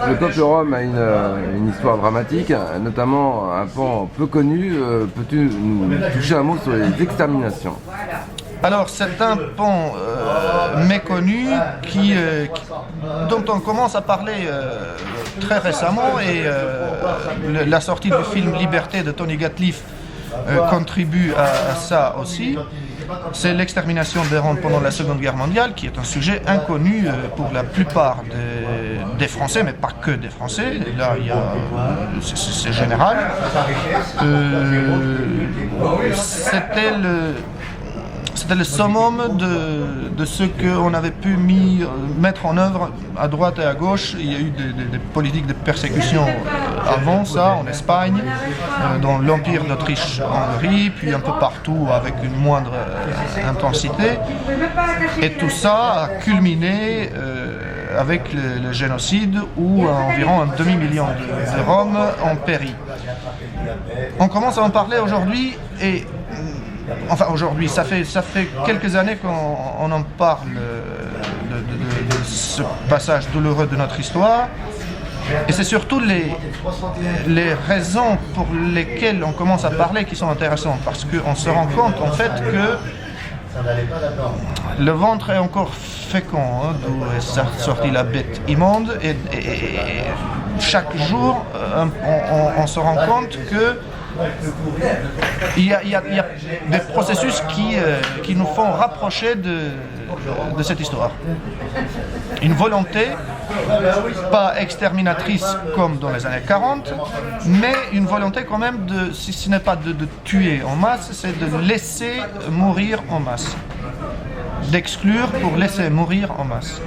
Le peuple rome a une histoire dramatique, notamment un pan peu connu. Peux-tu toucher un mot sur les exterminations? Alors c'est un pan méconnu dont on commence à parler très récemment et la sortie du film Liberté de Tony Gatliff contribue à ça aussi. C'est l'extermination des Roms pendant la Seconde Guerre mondiale, qui est un sujet inconnu pour la plupart des Français, mais pas que des Français. Là, c'est général. C'était le summum de ce qu'on avait pu mettre en œuvre à droite et à gauche. Il y a eu des politiques de persécution avant ça, en Espagne, dans l'Empire d'Autriche-Hongrie, puis un peu partout avec une moindre intensité. Et tout ça a culminé avec le génocide où environ un demi-million de Roms ont péri. On commence à en parler aujourd'hui et enfin aujourd'hui, ça fait quelques années qu'on en parle de ce passage douloureux de notre histoire. Et c'est surtout les raisons pour lesquelles on commence à parler qui sont intéressantes. Parce qu'on se rend compte en fait que le ventre est encore fécond, d'où est sortie la bête immonde. Et chaque jour, on se rend compte que il y a des processus qui nous font rapprocher de cette histoire. Une volonté, pas exterminatrice comme dans les années 40, mais une volonté quand même si ce n'est pas de tuer en masse, c'est de laisser mourir en masse. D'exclure pour laisser mourir en masse.